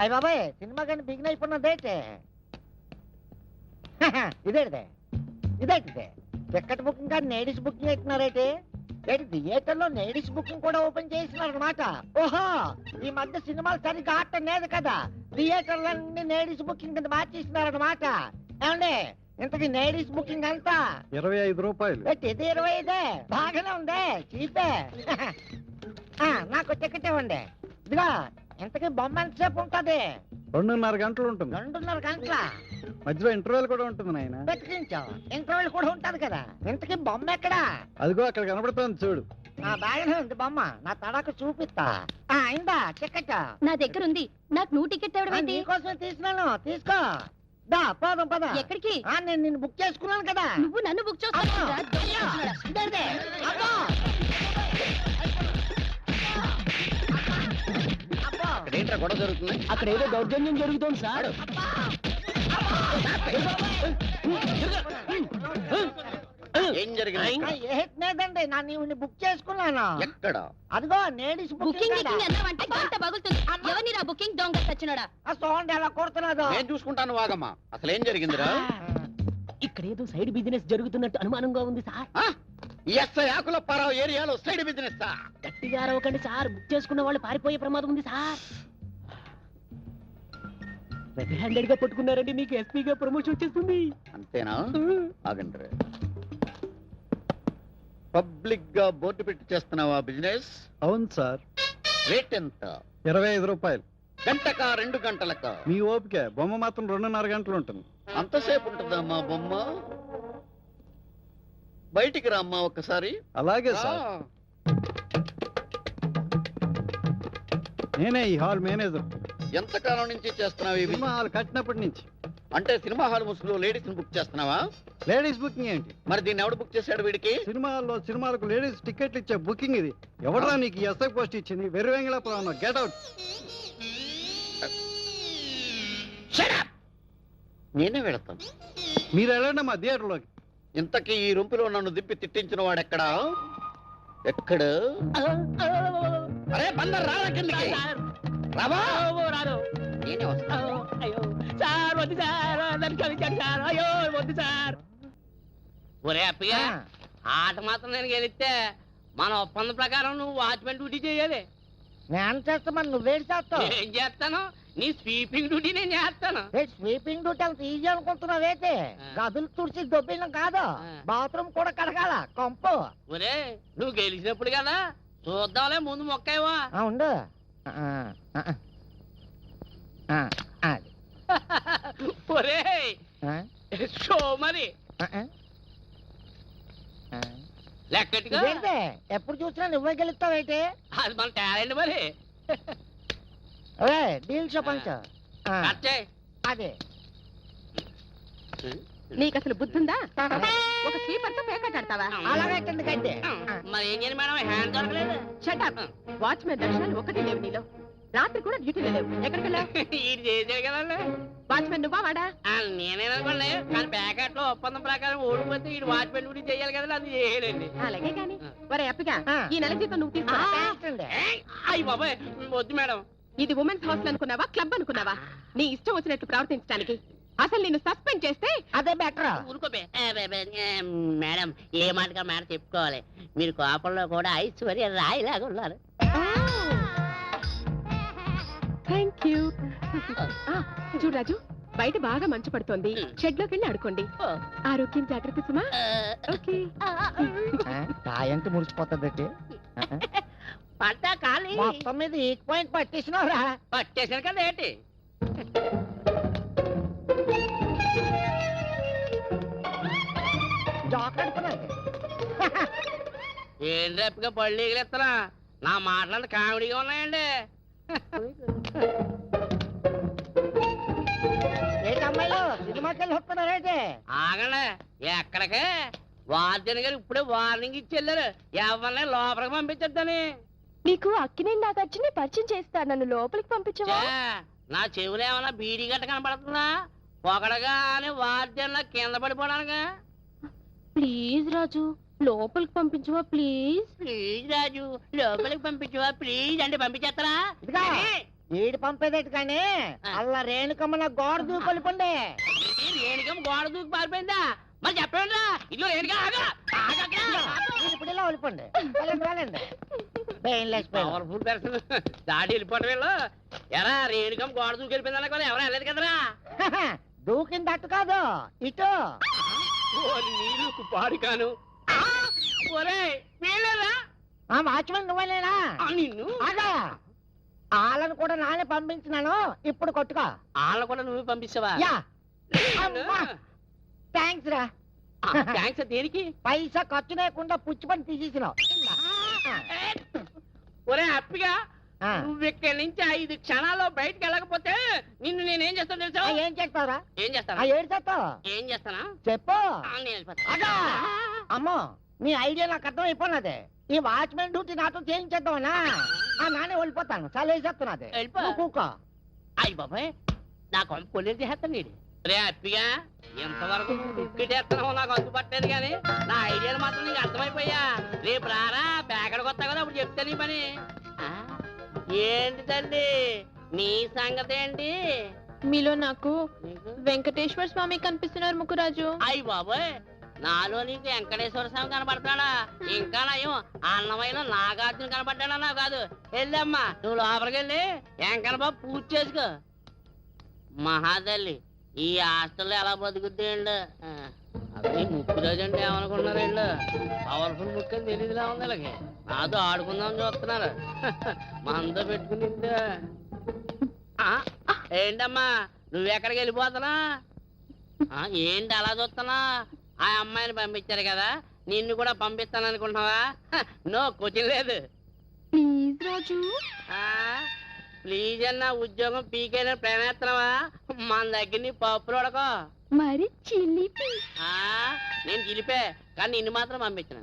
అయ్య బాబాయ్ సినిమా కానీ బిగిన్ అయిపోయినదేంటి? ఇదేంటిదే ఇదేంటిదే టికెట్ బుకింగ్ కానీ లేడీస్ బుకింగ్ అవుతున్నారైతే ఏంటి థియేటర్ లో లేడీస్ బుకింగ్ కూడా ఓపెన్ చేస్తున్నారు అనమాట. ఓహో ఈ మధ్య సినిమాలు సరిగ్గా ఆడటం లేదు కదా, థియేటర్లన్నీ లేడీస్ బుకింగ్ కింద మార్చేస్తున్నారు అనమాట. ఏమండి ఇంతకి లేడీస్ బుకింగ్ అంతా 25 రూపాయలు. ఇది 25 బాగానే ఉంది, చీపే. నాకు టికెట్ ఇవ్వండి. ఇదిగా ఇంతకీ బొమ్మ ఎంతసేపు ఉంటది? 2.5 గంటలు ఉంటుంది. 2.5 గంటల మధ్యలో ఇంటర్వెల్ కూడా ఉంటుంది నాయన. పెట్టుకుంటావు, ఇంటర్వెల్ కూడా ఉంటది కదా. ఇంతకీ బొమ్మ ఎక్కడా? అదిగో అక్కడ కనబడుతోంది చూడు. బాగానే ఉంది బొమ్మ, నా తడాకు చూపిస్తా. అయిందా టికెట్? నా దగ్గర ఉంది. నాకు నువ్వు టికెట్ ఇవ్వడం నీకోసమే తీసినాను, తీసుకో. దా పోదాం పద. ఎక్కడికి? నేను నిన్ను బుక్ చేసుకున్నాను కదా. నువ్వు నన్ను బుక్ గొడవ జరుగుతుంది. అక్కడ ఏదో దౌర్జన్యం జరుగుతుంది సార్. ఏం జరిగింది? లేదండి నా నీవు బుక్ చేసుకున్నాను. ఎక్కడ? అదిగో లేడీస్ బుకింగ్ అంటే గంట పగులుతుంది. ఎవరిని రా బుకింగ్ దొంగ సచ్చినోడా? చూడండి ఎలా కొడుతున్నాడు. నేను చూసుకుంటాను వాగమ్మా. అసలు ఏం జరిగిందిరా? ఇక్కడ ఏదో సైడ్ బిజినెస్ జరుగుతున్నట్టు అనుమానంగా ఉంది సార్. ఎస్ఐ ఆకులప్పారావు ఏరియాలో సైడ్ బిజినెస్. గట్టిగా అరవకండి సార్, బుక్ చేసుకున్న వాళ్ళు పారిపోయే ప్రమాదం ఉంది సార్. రెడ్ హ్యాండెడ్ గా పట్టుకున్నారండి, మీకు ఎస్పీగా ప్రమోషన్ వచ్చేస్తుంది. అంతేనా? ఆగండి. పబ్లిక్ గా బోర్డు పెట్టి చేస్తున్నావా బిజినెస్? అవును సార్. రేట్ ఎంత? 25 రూపాయలు. గంటకా 2 గంటలకా? మీ ఓపిక. బొమ్మ మాత్రం 2.5 గంటలు ఉంటుంది. అంతసేపు ఉంటుందమ్మా బొమ్మ? బయటికి రామ్మా ఒక్కసారి. అలాగే సార్. నేనే ఈ హాల్ మేనేజర్. ఎంతకాలం నుంచి చేస్తున్నావు ఈ సినిమా హాల్ కట్టినప్పటి నుంచి. అంటే సినిమా హాల్ ముసుగులో లేడీస్ ని బుక్ చేస్తున్నావా? లేడీస్ బుకింగ్ ఏంటి? మరి దీన్ని ఎవడు బుక్ చేశాడు వీడికి? సినిమా హాల్లో సినిమాలకు లేడీస్ టికెట్లు ఇచ్చే బుకింగ్ ఇది. ఎవడరా నీకు ఎస్ఐ పోస్ట్ ఇచ్చింది? వెర్రివెంగళపురం. Get out. నేనే వెళతాను. మీరు వెళ్ళండి మా థియేటర్లోకి. ఇంతకీ ఈ రొంపులో నన్ను దిప్పి తిట్టించిన వాడెక్కడా? ఎక్కడ? అరే బందర్ రారా కిందకి. రావా? రాదు. నేనే వస్తాను. అయ్యో సార్ వద్దు సార్, నన్ను క్షమించండి సార్. అయ్యో వద్దు సార్. ఒరే అప్పయ్య, ఆట మాత్రం నేను గెలిస్తే మన ఒప్పందం ప్రకారం నువ్వు వాచ్మెన్ డ్యూటీ చేయాలి. నేను చేస్తా, మరి నువ్వేం చేస్తావు? ఏం చేస్తాను? నీ స్వీపింగ్ డ్యూటీ నేను చేస్తాను. స్వీపింగ్ డ్యూటీ అంత ఈజీ అనుకుంటున్నావేతే? గదులు తుడిచి దొబ్బిన కాదు, బాత్రూమ్ కూడా కడగాల కంపు. ఒరే నువ్వు గెలిచినప్పుడు కదా చూద్దాంలే, ముందు మొక్కవా ఉండు. ఒరే షో మరి లెక్కటిగా ఎప్పుడు చూసినా నువ్వే గెలుస్తావేంటి? అది మన టాలెంట్ మరి. డీల్ చెప్పంచ అదే. నీకు అసలు బుద్ధుందా? ఒక స్లీపర్ తో పేకాట ఆడతావా? అలాగైతుంది కంటే మరి ఏం చేయాలి మేడం? హ్యాండ్ దొరకలేదు. షటప్. వాచ్మెన్ లక్షణాలు ఒకటి లేవు నీలో. రాత్రి కూడా డ్యూటీలో లేవు. ఎక్కడికి వెళ్ళావు? ఇది చేసాడు కదండి. వాచ్మెన్ నువ్వా వాడా? నేనేననుకోండి, కానీ ప్యాకెట్ లో ఒప్పందం ప్రకారం ఓడిపోతే ఈ వాచ్మెన్ డ్యూటీ చేయాలి కదా, అది చేయలేండి. అలాగే కానీ ఒరే అప్పగా, ఈ నెల జీతం నువ్వు తీసుకో. అయ్యి బాబాయ్ వద్దు మేడం. ఇది ఉమెన్స్ హాస్టల్ అనుకున్నావా, క్లబ్ అనుకున్నావా? నీ ఇష్టం వచ్చినట్లు ప్రవర్తించడానికి. అసలు నిన్ను సస్పెండ్ చేస్తే అదే బెటర్. ఊరుకోబే. మేడం ఏ మాటగా మాట చెప్పుకోవాలి. మీరు కోపంలో కూడా ఐశ్వర్య రాయిలాగా ఉన్నారు. Thank you. చూడు రాజు, బయట బాగా మంచు పడుతోంది. షెడ్ లోకి వెళ్ళి ఆడుకోండి. ఆరోగ్యం జాగ్రత్త సుమా. ఓకే. కాయంత మురిసిపోతుంది. పంట ఖాళీ. మొత్తం మీద ఈ పాయింట్ పట్టేసినవరా? పట్టేసాను కదా ఏంటి? ఏం రేపుగా పళ్ళు ఎగిరేస్తారా? నా మాటలు కామెడీగా ఉన్నాయండి. ఏంటమ్మాయిలు సినిమాకి వెళ్ళి వస్తున్నారైతే? ఆగండి. ఎక్కడికే? వార్జన్ గారు ఇప్పుడే వార్నింగ్ ఇచ్చి వెళ్ళారు, ఎవరిని లోపలికి పంపించొద్దని. నీకు అక్కినే నాగార్జున పరిచయం చేస్తా, నన్ను లోపలికి పంపించవా? నా చెవులు ఏమన్నా బీడీ గట్ట కనపడుతుందా? పొగడగానే వార్జన్ కింద పడిపోవడానికా? ప్లీజ్ రాజు, లోపలికి పంపించవా ప్లీజ్? ప్లీజ్ రాజు, లోపలికి పంపించవా ప్లీజ్ అంటే పంపించేస్తారా? ఈడు పంపేదట కానీ అల్ల రేణుకమ్మ నా గోడ దూకొలిపండి. రేణుకమ్మ గోడ దూకి పారిపోయిందా? మరి చెప్పండి రా, ఇల్లు రేణుగా ఇప్పుడు ఇలా ఒలిపండి. వెళ్ళండి పెయిన్లెస్ పెయిన్. పవర్ఫుల్ పర్సన్ దాడి వెళ్ళిపోవడం వీళ్ళు. ఎరా రేణుకమ్మ గోడ దూకి వెళ్ళిపోయింది అనుకో, ఎవరు వెళ్ళలేదు కదరా. దూకింది అట్టు కాదు ఇటు. నీళ్ళు పాడు కాను. ఒరే వీళ్ళరా ఆ వాచ్మెన్ నువ్వేనా? నిన్ను అదా వాళ్ళని కూడా నానే పంపించినాను. ఇప్పుడు కొట్టుకో. వాళ్ళ కూడా నువ్వు పంపిస్తావా? యా థ్యాంక్స్ రా. థ్యాంక్స్ దేనికి? పైసా ఖర్చు లేకుండా పుచ్చి పని తీసేసినావు. ఒరే హ్యాపీగా ఆ. నువ్వు ఇక్కడి నుంచి 5 క్షణాల్లో బయటకు వెళ్ళకపోతే నిన్ను నేనేం చేస్తాను తెలుసా? ఏం చేస్తావురా? ఏం చేస్తాను? ఏడు చేస్తావు ఏం చేస్తానా? చెప్పు. నేను వెళ్ళిపోతా. అదా అమ్మో నీ ఐడియా నాకు అర్థం అయిపోయినదే. ఈ వాచ్మెన్ డ్యూటీ నాతో చేయించేద్దామనా? నానే వెళ్ళిపోతాను. చాలా వేసేస్తున్నది. వెళ్ళిపో. కూకో. అయ్యి బాబాయ్ నా కొంప పొల్లేరు చేస్తాను నీడు. రే హ్యాపీగా ఎంతవరకు దుక్కిటేస్తున్నావు నాకు అందుపట్టలేదు కానీ నా ఐడియాలు మాత్రం నీకు అర్థమైపోయా. రేపు రారా ప్యాకెట్ కొత్త కదా అప్పుడు చెప్తే నీ పని. ఆ, ఏంటి తండ్రి నీ సంగతి ఏంటి? మీలో నాకు నీకు వెంకటేశ్వర స్వామి కనిపిస్తున్నారు ముకురాజు. అయ్యి బాబోయ్ నాలో నీకు వెంకటేశ్వర స్వామి కనపడతాడా? ఇంకా నయం అన్నమైన నాగార్జున కనపడ్డాడా? నాకు కాదు. వెళ్ళమ్మా నువ్వు లోపలికి వెళ్ళి వెంకన్న బాబు పూజ చేసుకో. మహాతల్లి ఈ హాస్టల్లో ఎలా బతుకుద్ది అండి? అదే ముక్కు రోజు అంటే ఏమనుకుంటున్నారు వీళ్ళు? పవర్ఫుల్ ముక్కు అని తెలియదులా ఉంది వీళ్ళకి. నాతో ఆడుకుందామని చూస్తున్నారు. మనతో పెట్టుకుని ఏంటమ్మా నువ్వెక్కడికి వెళ్ళిపోతున్నా? ఏంటి అలా చూస్తున్నా? ఆ అమ్మాయిని పంపించారు కదా, నిన్ను కూడా పంపిస్తాను అనుకుంటున్నావా? నో క్వశ్చన్ లేదు. Please Raju. ప్లీజ్ అన్న ఉద్యోగం పీకేన ప్రేమేస్తున్నావా? మన దగ్గర నీ పప్పులు ఉడకో. మరి చిలిపి. నేను చిలిపే కానీ నిన్ను మాత్రం పంపించిన.